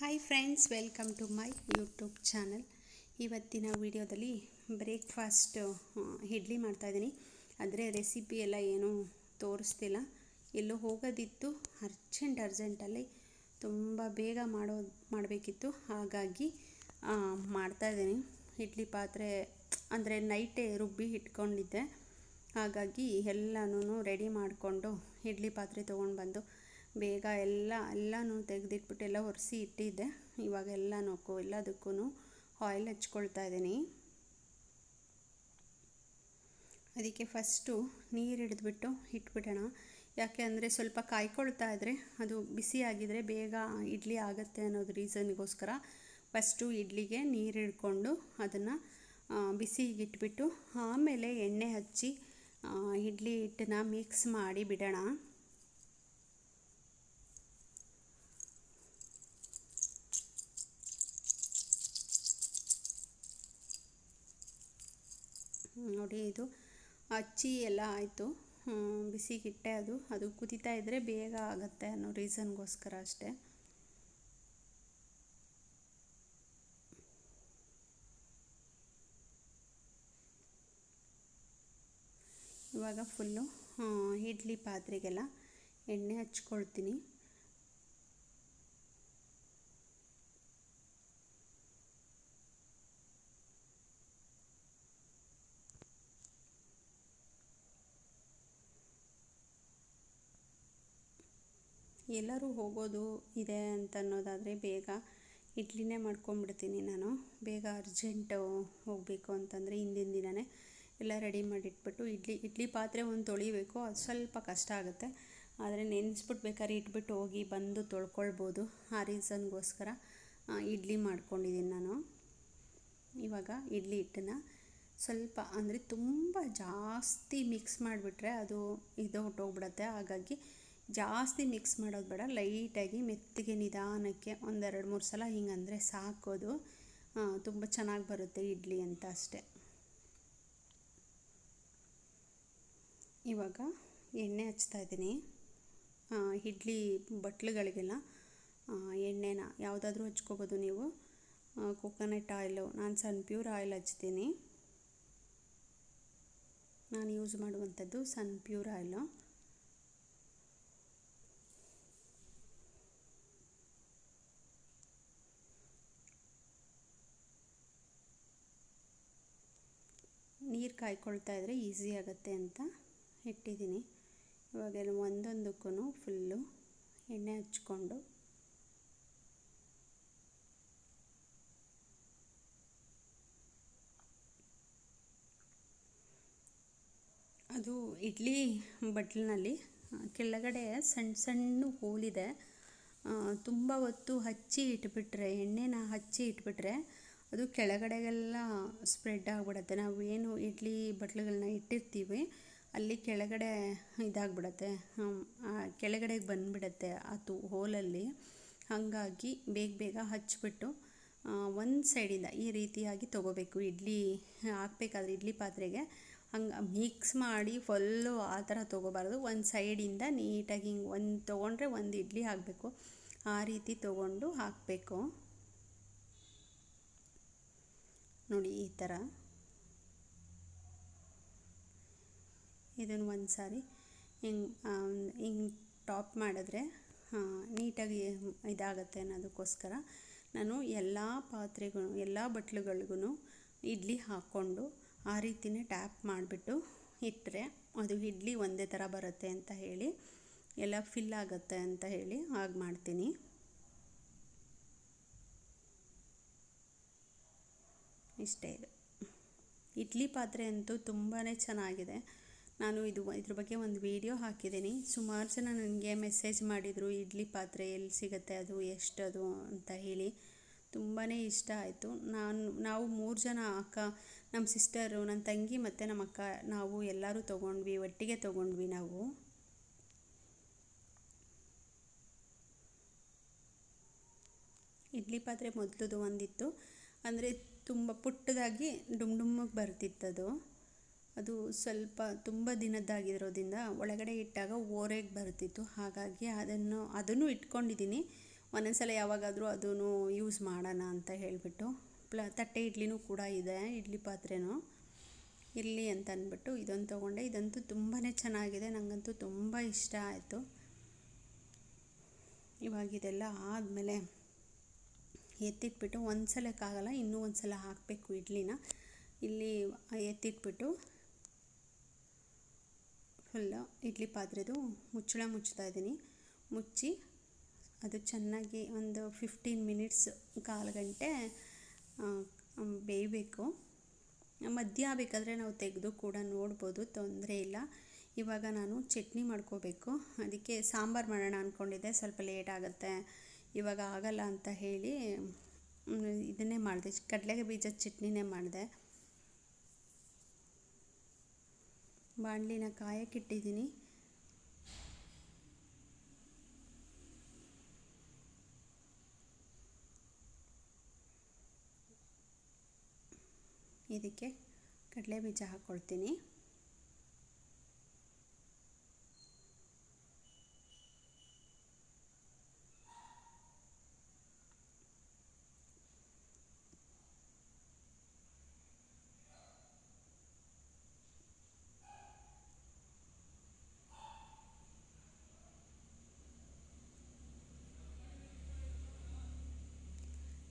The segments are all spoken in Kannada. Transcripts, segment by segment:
Hi friends, welcome to my YouTube channel. ಇವತ್ತಿನ ವಿಡಿಯೋದಲ್ಲಿ ಬ್ರೇಕ್ಫಾಸ್ಟ್ ಇಡ್ಲಿ ಮಾಡ್ತಾಯಿದ್ದೀನಿ. ಆದರೆ ರೆಸಿಪಿ ಎಲ್ಲ ಏನೂ ತೋರಿಸ್ತಿಲ್ಲ. ಎಲ್ಲೋ ಹೋಗೋದಿತ್ತು, ಅರ್ಜೆಂಟಲ್ಲಿ ತುಂಬ ಬೇಗ ಮಾಡಬೇಕಿತ್ತು. ಹಾಗಾಗಿ ಮಾಡ್ತಾಯಿದ್ದೀನಿ. ಇಡ್ಲಿ ಪಾತ್ರೆ ಅಂದರೆ ನೈಟೇ ರುಬ್ಬಿ ಇಟ್ಕೊಂಡಿದ್ದೆ. ಹಾಗಾಗಿ ಎಲ್ಲನೂ ರೆಡಿ ಮಾಡಿಕೊಂಡು ಇಡ್ಲಿ ಪಾತ್ರೆ ತೊಗೊಂಡು ಬಂದು ಬೇಗ ಎಲ್ಲನೂ ತೆಗೆದಿಟ್ಬಿಟ್ಟು ಎಲ್ಲ ಒರೆಸಿ ಇಟ್ಟಿದ್ದೆ. ಇವಾಗ ಎಲ್ಲದಕ್ಕೂ ಆಯಿಲ್ ಹಚ್ಕೊಳ್ತಾ ಇದ್ದೀನಿ. ಅದಕ್ಕೆ ಫಸ್ಟು ನೀರು ಹಿಡಿದ್ಬಿಟ್ಟು ಇಟ್ಬಿಡೋಣ. ಯಾಕೆ ಅಂದರೆ ಸ್ವಲ್ಪ ಕಾಯ್ಕೊಳ್ತಾ ಇದ್ದರೆ ಅದು ಬಿಸಿಯಾಗಿದ್ದರೆ ಬೇಗ ಇಡ್ಲಿ ಆಗುತ್ತೆ ಅನ್ನೋದು ರೀಸನ್ಗೋಸ್ಕರ ಫಸ್ಟು ಇಡ್ಲಿಗೆ ನೀರು ಹಿಡ್ಕೊಂಡು ಅದನ್ನು ಬಿಸಿಗಿಟ್ಬಿಟ್ಟು ಆಮೇಲೆ ಎಣ್ಣೆ ಹಚ್ಚಿ ಇಡ್ಲಿ ಹಿಟ್ಟನ್ನ ಮಿಕ್ಸ್ ಮಾಡಿ ಬಿಡೋಣ. ನೋಡಿ, ಇದು ಹಚ್ಚಿ ಎಲ್ಲ ಆಯಿತು. ಬಿಸಿಗಿಟ್ಟೆ ಅದು ಕುದೀತಾ ಇದ್ದರೆ ಬೇಗ ಆಗುತ್ತೆ ಅನ್ನೋ ರೀಸನ್ಗೋಸ್ಕರ ಅಷ್ಟೇ. ಇವಾಗ ಫುಲ್ಲು ಇಡ್ಲಿ ಪಾತ್ರೆಗೆಲ್ಲ ಎಣ್ಣೆ ಹಚ್ಕೊಳ್ತೀನಿ. ಎಲ್ಲರೂ ಹೋಗೋದು ಇದೆ ಅಂತ ಅನ್ನೋದಾದರೆ ಬೇಗ ಇಡ್ಲಿನೇ ಮಾಡ್ಕೊಂಬಿಡ್ತೀನಿ ನಾನು. ಬೇಗ ಅರ್ಜೆಂಟು ಹೋಗಬೇಕು ಅಂತಂದರೆ ಹಿಂದಿನ ದಿನವೇ ಎಲ್ಲ ರೆಡಿ ಮಾಡಿಟ್ಬಿಟ್ಟು ಇಡ್ಲಿ ಪಾತ್ರೆ ಒಂದು ತೊಳಿಬೇಕು. ಅದು ಸ್ವಲ್ಪ ಕಷ್ಟ ಆಗುತ್ತೆ. ಆದರೆ ನೆನೆಸ್ಬಿಟ್ಟು ಬೇಕಾದ್ರೆ ಇಟ್ಬಿಟ್ಟು ಹೋಗಿ ಬಂದು ತೊಳ್ಕೊಳ್ಬೋದು. ಆ ರೀಸನ್ಗೋಸ್ಕರ ಇಡ್ಲಿ ಮಾಡ್ಕೊಂಡಿದ್ದೀನಿ ನಾನು. ಇವಾಗ ಇಡ್ಲಿ ಹಿಟ್ಟನ್ನು ಸ್ವಲ್ಪ ಅಂದರೆ ತುಂಬ ಜಾಸ್ತಿ ಮಿಕ್ಸ್ ಮಾಡಿಬಿಟ್ರೆ ಅದು ಹೊಟ್ಟೋಗ್ಬಿಡುತ್ತೆ. ಹಾಗಾಗಿ ಜಾಸ್ತಿ ಮಿಕ್ಸ್ ಮಾಡೋದು ಬೇಡ, ಲೈಟಾಗಿ ಮೆತ್ತಗೆ ನಿಧಾನಕ್ಕೆ 1-2-3 ಸಲ ಹಿಂಗಂದರೆ ಸಾಕೋದು. ತುಂಬ ಚೆನ್ನಾಗಿ ಬರುತ್ತೆ ಇಡ್ಲಿ ಅಂತ ಅಷ್ಟೆ. ಇವಾಗ ಎಣ್ಣೆ ಹಚ್ತಾ ಇದ್ದೀನಿ. ಇಡ್ಲಿ ಬಟ್ಲುಗಳಿಗೆಲ್ಲ ಎಣ್ಣೆನ ಯಾವುದಾದ್ರೂ ಹಚ್ಕೋಬೋದು ನೀವು. ಕೊಕೊನಟ್ ಆಯಿಲು, ನಾನು ಸನ್ಪ್ಯೂರ್ ಆಯಿಲ್ ಹಚ್ತೀನಿ. ನಾನು ಯೂಸ್ ಮಾಡುವಂಥದ್ದು ಸನ್ಪ್ಯೂರ್ ಆಯಿಲು. ನೀರು ಕಾಯ್ಕೊಳ್ತಾ ಇದ್ದರೆ ಈಸಿ ಆಗುತ್ತೆ ಅಂತ ಇಟ್ಟಿದ್ದೀನಿ. ಇವಾಗೆಲ್ಲ ಒಂದೊಂದಕ್ಕೂ ಫುಲ್ಲು ಎಣ್ಣೆ ಹಚ್ಕೊಂಡು ಅದು ಇಡ್ಲಿ ಬಟ್ಲಿನಲ್ಲಿ ಕೆಳಗಡೆ ಸಣ್ಣ ಹೋಲಿದೆ. ತುಂಬ ಹೊತ್ತು ಎಣ್ಣೆನ ಹಚ್ಚಿ ಇಟ್ಬಿಟ್ರೆ ಅದು ಕೆಳಗಡೆಗೆಲ್ಲ ಸ್ಪ್ರೆಡ್ ಆಗಿಬಿಡುತ್ತೆ. ನಾವು ಏನು ಇಡ್ಲಿ ಬಟ್ಲುಗಳನ್ನ ಇಟ್ಟಿರ್ತೀವಿ ಅಲ್ಲಿ ಕೆಳಗಡೆ ಇದಾಗ್ಬಿಡುತ್ತೆ, ಕೆಳಗಡೆಗೆ ಬಂದುಬಿಡುತ್ತೆ ಅದು ಹೋಲಲ್ಲಿ. ಹಾಗಾಗಿ ಬೇಗ ಹಚ್ಬಿಟ್ಟು ಒಂದು ಸೈಡಿಂದ ಈ ರೀತಿಯಾಗಿ ತೊಗೋಬೇಕು. ಇಡ್ಲಿ ಹಾಕಬೇಕಾದ್ರೆ ಇಡ್ಲಿ ಪಾತ್ರೆಗೆ ಹಂಗೆ ಮಿಕ್ಸ್ ಮಾಡಿ ಫುಲ್ಲು ಆ ಥರ ತೊಗೋಬಾರ್ದು. ಒಂದು ಸೈಡಿಂದ ನೀಟಾಗಿ ಹಿಂಗೆ ಒಂದು ತೊಗೊಂಡ್ರೆ ಒಂದು ಇಡ್ಲಿ ಆಗಬೇಕು. ಆ ರೀತಿ ತೊಗೊಂಡು ಹಾಕಬೇಕು. ನೋಡಿ, ಈ ಥರ ಇದನ್ನು ಒಂದು ಸಾರಿ ಹಿಂಗೆ ಟಾಪ್ ಮಾಡಿದ್ರೆ ನೀಟಾಗಿ ಇದಾಗುತ್ತೆ ಅನ್ನೋದಕ್ಕೋಸ್ಕರ ನಾನು ಎಲ್ಲ ಬಟ್ಲುಗಳಿಗೂ ಇಡ್ಲಿ ಹಾಕ್ಕೊಂಡು ಆ ರೀತಿಯೇ ಟ್ಯಾಪ್ ಮಾಡಿಬಿಟ್ಟು ಇಟ್ಟರೆ ಅದು ಇಡ್ಲಿ ಒಂದೇ ಥರ ಬರುತ್ತೆ ಅಂತ ಹೇಳಿ, ಎಲ್ಲ ಫಿಲ್ ಆಗುತ್ತೆ ಅಂತ ಹೇಳಿ ಹಾಗೆ ಮಾಡ್ತೀನಿ. ಇಷ್ಟೇ. ಇದು ಇಡ್ಲಿ ಪಾತ್ರೆ ಅಂತೂ ತುಂಬಾ ಚೆನ್ನಾಗಿದೆ. ನಾನು ಇದ್ರ ಬಗ್ಗೆ ಒಂದು ವಿಡಿಯೋ ಹಾಕಿದ್ದೀನಿ. ಸುಮಾರು ಜನ ನನಗೆ ಮೆಸೇಜ್ ಮಾಡಿದರು, ಇಡ್ಲಿ ಪಾತ್ರೆ ಎಲ್ಲಿ ಸಿಗುತ್ತೆ, ಅದು ಎಷ್ಟದು ಅಂತ ಹೇಳಿ. ತುಂಬಾ ಇಷ್ಟ ಆಯಿತು. ನಾವು 3 ಜನ ನಮ್ಮ ಸಿಸ್ಟರು, ನನ್ನ ತಂಗಿ ಮತ್ತು ನಮ್ಮ ಅಕ್ಕ, ನಾವು ಎಲ್ಲರೂ ಒಟ್ಟಿಗೆ ತೊಗೊಂಡ್ವಿ ನಾವು. ಇಡ್ಲಿ ಪಾತ್ರೆ ಮೊದಲದು ಒಂದಿತ್ತು, ಅಂದರೆ ತುಂಬ ಪುಟ್ಟದಾಗಿ ಡುಮ್ಗೆ ಬರ್ತಿತ್ತದು. ಅದು ಸ್ವಲ್ಪ ತುಂಬ ದಿನದ್ದಾಗಿರೋದ್ರಿಂದ ಒಳಗಡೆ ಇಟ್ಟಾಗ ಓರೆಗೆ ಬರ್ತಿತ್ತು. ಹಾಗಾಗಿ ಅದನ್ನು ಇಟ್ಕೊಂಡಿದ್ದೀನಿ. ಒಂದೊಂದ್ಸಲ ಯಾವಾಗಾದರೂ ಅದೂ ಯೂಸ್ ಮಾಡೋಣ ಅಂತ ಹೇಳಿಬಿಟ್ಟು ತಟ್ಟೆ ಇಡ್ಲಿನೂ ಕೂಡ ಇದೆ, ಇಡ್ಲಿ ಪಾತ್ರೆನೂ ಇರಲಿ ಅಂತ ಅಂದ್ಬಿಟ್ಟು ಇದೊಂದು ತೊಗೊಂಡೆ. ಇದಂತೂ ತುಂಬಾ ಚೆನ್ನಾಗಿದೆ, ನನಗಂತೂ ತುಂಬ ಇಷ್ಟ ಆಯಿತು. ಇವಾಗ ಇದೆಲ್ಲ ಆದಮೇಲೆ ಎತ್ತಿಟ್ಬಿಟ್ಟು ಒಂದು ಸಲಕ್ಕಾಗಲ್ಲ, ಇನ್ನೂ ಒಂದು ಸಲ ಹಾಕಬೇಕು ಇಡ್ಲಿನ. ಇಲ್ಲಿ ಎತ್ತಿಟ್ಬಿಟ್ಟು ಫುಲ್ಲು ಇಡ್ಲಿ ಪಾತ್ರೆದು ಮುಚ್ಚಳ ಮುಚ್ತಾ ಇದ್ದೀನಿ. ಮುಚ್ಚಿ ಅದು ಚೆನ್ನಾಗಿ ಒಂದು 15 ಮಿನಿಟ್ಸ್, ಕಾಲು ಗಂಟೆ ಬೇಯಬೇಕು. ಮಧ್ಯ ಬೇಕಾದರೆ ನಾವು ತೆಗೆದು ಕೂಡ ನೋಡ್ಬೋದು, ತೊಂದರೆ ಇಲ್ಲ. ಇವಾಗ ನಾನು ಚಟ್ನಿ ಮಾಡ್ಕೋಬೇಕು. ಅದಕ್ಕೆ ಸಾಂಬಾರು ಮಾಡೋಣ ಅಂದ್ಕೊಂಡಿದ್ದೆ, ಸ್ವಲ್ಪ ಲೇಟ್ ಆಗುತ್ತೆ, ಇವಾಗ ಆಗಲ್ಲ ಅಂತ ಹೇಳಿ ಇದನ್ನೇ ಮಾಡಿದೆ, ಕಡಲೆ ಬೀಜದ ಚಟ್ನಿನೇ ಮಾಡಿದೆ. ಬಾಣಲಿನ ಕಾಯಕ್ಕಿಟ್ಟಿದ್ದೀನಿ. ಇದಕ್ಕೆ ಕಡಲೆ ಬೀಜ ಹಾಕ್ಕೊಳ್ತೀನಿ.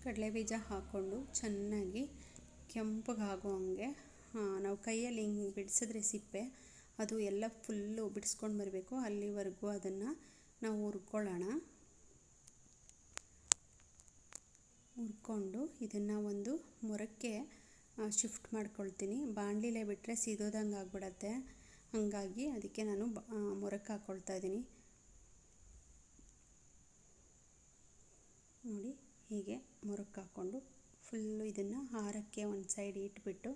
ಕಡಲೆ ಬೀಜ ಹಾಕ್ಕೊಂಡು ಚೆನ್ನಾಗಿ ಕೆಂಪಗಾಗೋ ಹಂಗೆ ನಾವು ಕೈಯಲ್ಲಿ ಹಿಂಗೆ ಬಿಡಿಸಿದ್ರೆ ಸಿಪ್ಪೆ ಅದು ಎಲ್ಲ ಫುಲ್ಲು ಬಿಡಿಸ್ಕೊಂಡು ಬರಬೇಕು. ಅಲ್ಲಿವರೆಗೂ ಅದನ್ನು ನಾವು ಹುರ್ಕೊಳ್ಳೋಣ. ಹುರ್ಕೊಂಡು ಇದನ್ನು ಒಂದು ಮೊರಕ್ಕೆ ಶಿಫ್ಟ್ ಮಾಡ್ಕೊಳ್ತೀನಿ. ಬಾಣಲಿಲೇ ಬಿಟ್ಟರೆ ಸೀದೋದಂಗೆ ಆಗ್ಬಿಡತ್ತೆ, ಹಾಗಾಗಿ ಅದಕ್ಕೆ ನಾನು ಮೊರಕ್ಕೆ ಹಾಕ್ಕೊಳ್ತಾ ಇದ್ದೀನಿ. ನೋಡಿ, ಹೀಗೆ ಮೊರಕ್ಕೆ ಹಾಕ್ಕೊಂಡು ಫುಲ್ಲು ಇದನ್ನು ಹಾರಕ್ಕೆ ಒಂದು ಸೈಡ್ ಇಟ್ಬಿಟ್ಟು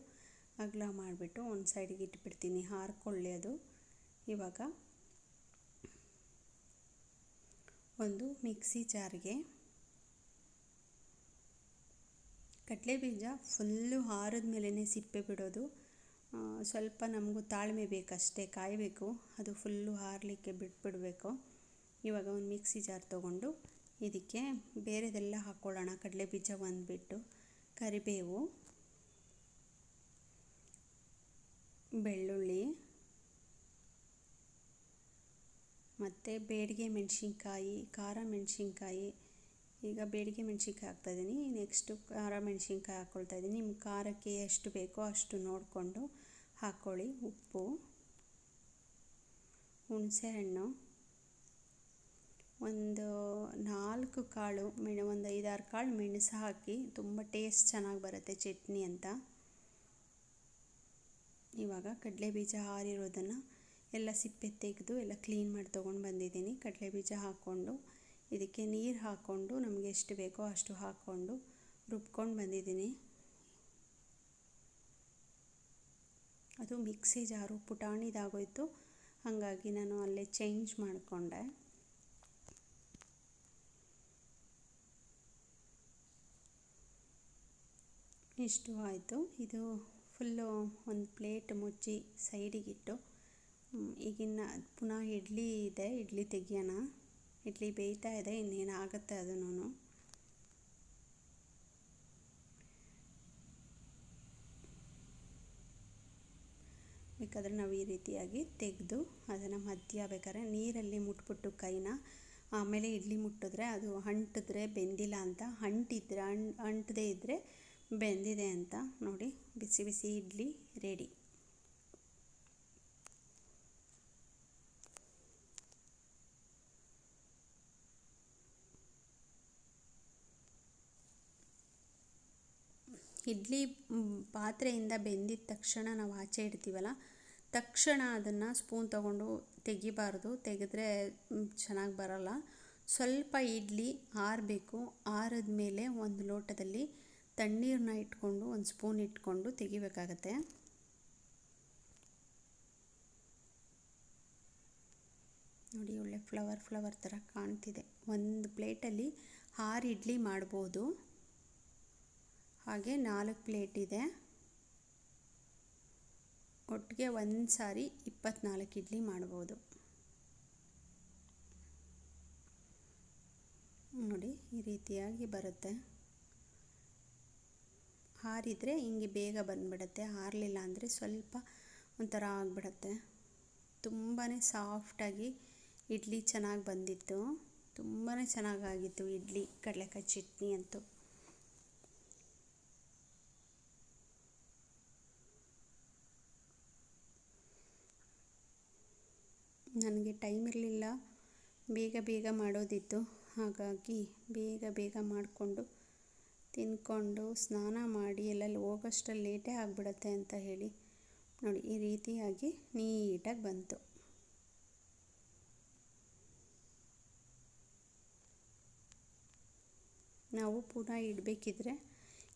ಅಗಲ ಮಾಡಿಬಿಟ್ಟು ಒಂದು ಸೈಡಿಗೆ ಇಟ್ಬಿಡ್ತೀನಿ, ಹಾರ್ಕೊಳ್ಳಿ ಅದು. ಇವಾಗ ಒಂದು ಮಿಕ್ಸಿ ಜಾರ್ಗೆ ಕಡಲೆ ಬೀಜ ಫುಲ್ಲು ಹಾರಿದ ಮೇಲೇ ಸಿಪ್ಪೆ ಬಿಡೋದು, ಸ್ವಲ್ಪ ನಮಗೂ ತಾಳ್ಮೆ ಬೇಕಷ್ಟೇ, ಕಾಯಬೇಕು, ಅದು ಫುಲ್ಲು ಹಾರಲಿಕ್ಕೆ ಬಿಟ್ಬಿಡಬೇಕು. ಇವಾಗ ಒಂದು ಮಿಕ್ಸಿ ಜಾರ್ ತೊಗೊಂಡು ಇದಕ್ಕೆ ಬೇರೆದೆಲ್ಲ ಹಾಕ್ಕೊಳ್ಳೋಣ. ಕಡಲೆ ಬೀಜ ಒಂದ್ಬಿಟ್ಟು, ಕರಿಬೇವು, ಬೆಳ್ಳುಳ್ಳಿ ಮತ್ತು ಬೇಡಿಗೆ ಮೆಣಸಿನ್ಕಾಯಿ, ಖಾರ ಮೆಣಸಿನ್ಕಾಯಿ. ಈಗ ಬೇಡಿಗೆ ಮೆಣಸಿನ್ಕಾಯಿ ಹಾಕ್ತಾಯಿದ್ದೀನಿ, ನೆಕ್ಸ್ಟು ಖಾರ ಮೆಣಸಿನ್ಕಾಯಿ ಹಾಕ್ಕೊಳ್ತಾಯಿದ್ದೀನಿ. ನಿಮ್ಮ ಖಾರಕ್ಕೆ ಎಷ್ಟು ಬೇಕೋ ಅಷ್ಟು ನೋಡಿಕೊಂಡು ಹಾಕ್ಕೊಳ್ಳಿ. ಉಪ್ಪು, ಹುಣಸೆಹಣ್ಣು, ಒಂದು 4 ಕಾಳು ಒಂದು 5-6 ಕಾಳು ಮೆಣಸು ಹಾಕಿ, ತುಂಬ ಟೇಸ್ಟ್ ಚೆನ್ನಾಗಿ ಬರುತ್ತೆ ಚಟ್ನಿ ಅಂತ. ಇವಾಗ ಕಡಲೆ ಬೀಜ ಹಾರಿರೋದನ್ನು ಎಲ್ಲ ಸಿಪ್ಪೆ ತೆಗೆದು ಎಲ್ಲ ಕ್ಲೀನ್ ಮಾಡಿ ತೊಗೊಂಡು ಬಂದಿದ್ದೀನಿ. ಕಡಲೆ ಬೀಜ ಹಾಕ್ಕೊಂಡು ಇದಕ್ಕೆ ನೀರು ಹಾಕ್ಕೊಂಡು ನಮಗೆ ಎಷ್ಟು ಬೇಕೋ ಅಷ್ಟು ಹಾಕ್ಕೊಂಡು ರುಬ್ಕೊಂಡು ಬಂದಿದ್ದೀನಿ. ಅದು ಮಿಕ್ಸಿ ಜಾರು ಪುಟಾಣಿದಾಗೋಯ್ತು, ಹಾಗಾಗಿ ನಾನು ಅಲ್ಲೇ ಚೇಂಜ್ ಮಾಡಿಕೊಂಡೆ. ಇಷ್ಟು ಆಯಿತು. ಇದು ಫುಲ್ಲು ಒಂದು ಪ್ಲೇಟ್ ಮುಚ್ಚಿ ಸೈಡಿಗಿಟ್ಟು ಈಗಿನ್ನ ಪುನಃ ಇಡ್ಲಿ ಇದೆ, ಇಡ್ಲಿ ತೆಗಿಯೋಣ. ಇಡ್ಲಿ ಬೇಯ್ತಾ ಇದೆ, ಇನ್ನೇನು ಆಗುತ್ತೆ ಅದನ್ನು. ಬೇಕಾದರೆ ನಾವು ಈ ರೀತಿಯಾಗಿ ತೆಗೆದು ಅದನ್ನು ಮಧ್ಯ ಬೇಕಾದ್ರೆ ನೀರಲ್ಲಿ ಮುಟ್ಬಿಟ್ಟು ಕೈನ, ಆಮೇಲೆ ಇಡ್ಲಿ ಮುಟ್ಟಿದ್ರೆ ಅದು ಅಂಟಿದ್ರೆ ಬೆಂದಿಲ್ಲ ಅಂತ, ಅಂಟದೇ ಇದ್ದರೆ ಬೆಂದಿದೆ ಅಂತ. ನೋಡಿ, ಬಿಸಿ ಬಿಸಿ ಇಡ್ಲಿ ರೆಡಿ. ಇಡ್ಲಿ ಪಾತ್ರೆಯಿಂದ ಬೆಂದಿದ ತಕ್ಷಣ ನಾವು ಆಚೆ ಇಡ್ತೀವಲ್ಲ, ತಕ್ಷಣ ಅದನ್ನು ಸ್ಪೂನ್ ತೊಗೊಂಡು ತೆಗಿಬಾರ್ದು, ತೆಗೆದ್ರೆ ಚೆನ್ನಾಗಿ ಬರೋಲ್ಲ. ಸ್ವಲ್ಪ ಇಡ್ಲಿ ಆರಬೇಕು, ಆರಿದ ಮೇಲೆ ಒಂದು ಲೋಟದಲ್ಲಿ ತಣ್ಣೀರನ್ನ ಇಟ್ಕೊಂಡು ಒಂದು ಸ್ಪೂನ್ ಇಟ್ಕೊಂಡು ತೆಗಿಬೇಕಾಗತ್ತೆ. ನೋಡಿ, ಒಳ್ಳೆ ಫ್ಲವರ್ ಥರ ಕಾಣ್ತಿದೆ. ಒಂದು ಪ್ಲೇಟಲ್ಲಿ 6 ಇಡ್ಲಿ ಮಾಡ್ಬೋದು, ಹಾಗೆ 4 ಪ್ಲೇಟ್ ಇದೆ. ಒಟ್ಟಿಗೆ ಒಂದು ಸಾರಿ 24 ಇಡ್ಲಿ ಮಾಡ್ಬೋದು. ನೋಡಿ ಈ ರೀತಿಯಾಗಿ ಬರುತ್ತೆ. ಹಾರಿದರೆ ಹಿಂಗೆ ಬೇಗ ಬಂದುಬಿಡುತ್ತೆ, ಹಾರಲಿಲ್ಲ ಅಂದರೆ ಸ್ವಲ್ಪ ಒಂಥರ ಆಗಿಬಿಡುತ್ತೆ. ತುಂಬಾ ಸಾಫ್ಟಾಗಿ ಇಡ್ಲಿ ಚೆನ್ನಾಗಿ ಬಂದಿತ್ತು, ತುಂಬಾ ಚೆನ್ನಾಗಾಗಿತ್ತು ಇಡ್ಲಿ ಕಡಲೆಕಾಯಿ ಚಟ್ನಿ ಅಂತೂ. ನನಗೆ ಟೈಮ್ ಇರಲಿಲ್ಲ, ಬೇಗ ಬೇಗ ಮಾಡೋದಿತ್ತು, ಹಾಗಾಗಿ ಬೇಗ ಬೇಗ ಮಾಡಿಕೊಂಡು ತಿಂದ್ಕೊಂಡು ಸ್ನಾನ ಮಾಡಿ ಎಲ್ಲೆಲ್ಲಿ ಹೋಗೋಷ್ಟರಲ್ಲಿ ಲೇಟೇ ಆಗಿಬಿಡುತ್ತೆ ಅಂತ ಹೇಳಿ ನೋಡಿ ಈ ರೀತಿಯಾಗಿ ನೀಟಾಗಿ ಬಂತು. ನಾವು ಪುನಃ ಇಡಬೇಕಿದ್ರೆ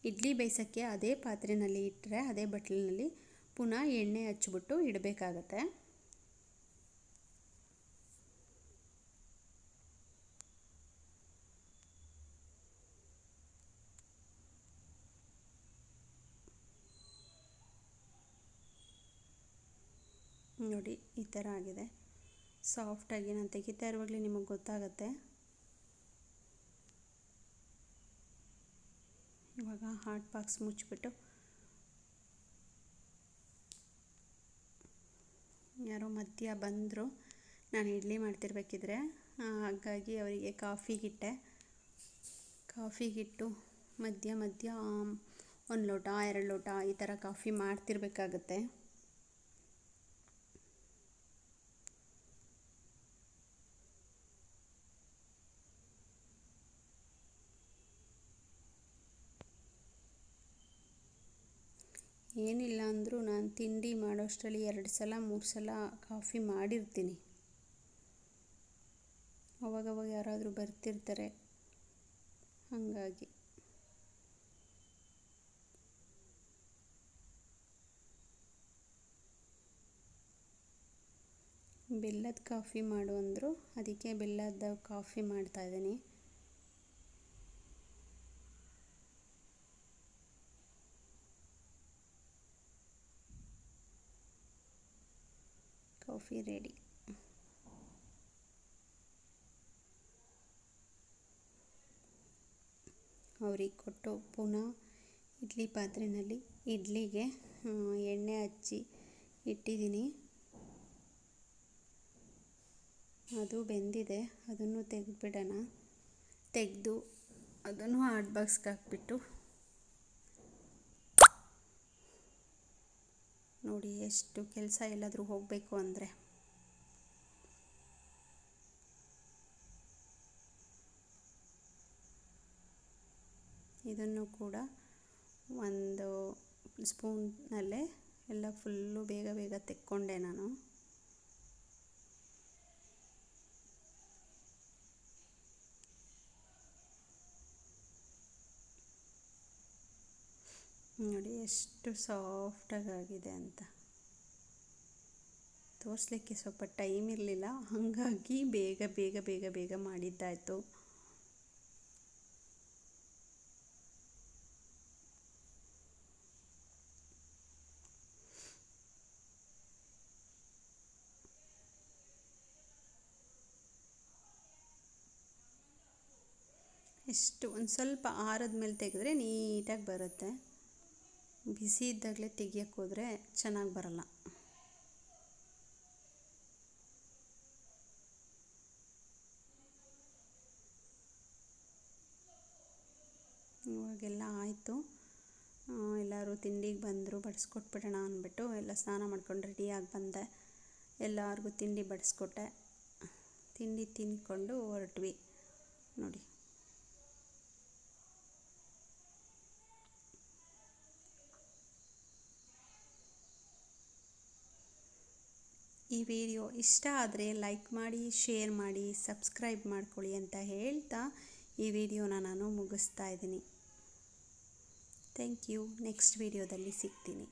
ಇಡ್ಲಿ ಬೇಯಿಸೋಕ್ಕೆ ಅದೇ ಪಾತ್ರೆಯಲ್ಲಿ ಇಟ್ಟರೆ, ಅದೇ ಬಟ್ಲಿನಲ್ಲಿ ಪುನಃ ಎಣ್ಣೆ ಹಚ್ಬಿಟ್ಟು ಇಡಬೇಕಾಗತ್ತೆ. ನೋಡಿ ಈ ಥರ ಆಗಿದೆ ಸಾಫ್ಟಾಗಿ. ನಾನು ತೆಗಿತಾ ಇರುವಾಗಲೇ ನಿಮಗೆ ಗೊತ್ತಾಗುತ್ತೆ. ಇವಾಗ ಹಾಟ್ ಬಾಕ್ಸ್ ಮುಚ್ಚಿಬಿಟ್ಟು, ಯಾರೋ ಮಧ್ಯ ಬಂದರು ನಾನು ಇಡ್ಲಿ ಮಾಡ್ತಿರ್ಬೇಕಿದ್ರೆ, ಹಾಗಾಗಿ ಅವರಿಗೆ ಕಾಫಿಗಿಟ್ಟು ಮಧ್ಯ ಮಧ್ಯ 1 ಲೋಟ 2 ಲೋಟ ಈ ಥರ ಕಾಫಿ ಮಾಡ್ತಿರ್ಬೇಕಾಗತ್ತೆ. ಏನಿಲ್ಲ ಅಂದರೂ ನಾನು ತಿಂಡಿ ಮಾಡೋಷ್ಟರಲ್ಲಿ 2 ಸಲ 3 ಸಲ ಕಾಫಿ ಮಾಡಿರ್ತೀನಿ. ಅವಾಗವಾಗ ಯಾರಾದರೂ ಬರ್ತಿರ್ತಾರೆ, ಹಾಗಾಗಿ ಬೆಲ್ಲದ ಕಾಫಿ ಮಾಡು ಅಂದರು, ಅದಕ್ಕೆ ಬೆಲ್ಲದ ಕಾಫಿ ಮಾಡ್ತಾಯಿದ್ದೀನಿ. Coffee ready. ಅವ್ರಿಗೆ ಕೊಟ್ಟು ಪುನಃ ಇಡ್ಲಿ ಪಾತ್ರೆಯಲ್ಲಿ ಇಡ್ಲಿಗೆ ಎಣ್ಣೆ ಹಚ್ಚಿ ಇಟ್ಟಿದ್ದೀನಿ. ಅದು ಬೆಂದಿದೆ, ಅದನ್ನು ತೆಗೆದು ಅದನ್ನು ಹಾಟ್ ಬಾಕ್ಸ್ಗೆ ಹಾಕ್ಬಿಟ್ಟು ನೋಡಿ ಎಷ್ಟು ಕೆಲಸ ಎಲ್ಲಾದರೂ ಹೋಗಬೇಕು ಅಂದರೆ. ಇದನ್ನು ಕೂಡ ಒಂದು ಸ್ಪೂನ್ನಲ್ಲೇ ಎಲ್ಲ ಫುಲ್ಲು ಬೇಗ ಬೇಗ ತೆಕ್ಕೊಂಡೆ ನಾನು. ನೋಡಿ ಎಷ್ಟು ಸಾಫ್ಟಾಗಿದೆ ಅಂತ. ತೋರಿಸ್ಲಿಕ್ಕೆ ಸ್ವಲ್ಪ ಟೈಮ್ ಇರಲಿಲ್ಲ, ಹಾಗಾಗಿ ಬೇಗ ಬೇಗ ಬೇಗ ಬೇಗ ಮಾಡಿದ್ದಾಯಿತು. ಒಂದು ಸ್ವಲ್ಪ ಆರದ ಮೇಲೆ ತೆಗೆದ್ರೆ ನೀಟಾಗಿ ಬರುತ್ತೆ. ಬಿಸಿ ಇದ್ದಾಗಲೇ ತೆಗಿಯೋಕ್ಕೆ ಹೋದರೆ ಚೆನ್ನಾಗಿ ಬರಲ್ಲ. ಇವಾಗೆಲ್ಲ ಆಯಿತು, ಎಲ್ಲರೂ ತಿಂಡಿಗೆ ಬಂದರು, ಬಡಿಸ್ಕೊಟ್ಬಿಡೋಣ ಅಂದ್ಬಿಟ್ಟು ಎಲ್ಲ ಸ್ನಾನ ಮಾಡ್ಕೊಂಡು ರೆಡಿಯಾಗಿ ಬಂದೆ. ಎಲ್ಲರಿಗೂ ತಿಂಡಿ ಬಡಿಸ್ಕೊಟ್ಟೆ, ತಿಂಡಿ ತಿಂದ್ಕೊಂಡು ಹೊರಟ್ವಿ. ನೋಡಿ ಈ ವಿಡಿಯೋ ಇಷ್ಟ ಆದರೆ ಲೈಕ್ ಮಾಡಿ, ಶೇರ್ ಮಾಡಿ, ಸಬ್ಸ್ಕ್ರೈಬ್ ಮಾಡ್ಕೊಳ್ಳಿ ಅಂತ ಹೇಳ್ತಾ ಈ ವಿಡಿಯೋನ ನಾನು ಮುಗಿಸ್ತಾ ಇದ್ದೀನಿ. Thank you. ನೆಕ್ಸ್ಟ್ ವಿಡಿಯೋದಲ್ಲಿ ಸಿಗ್ತೀನಿ.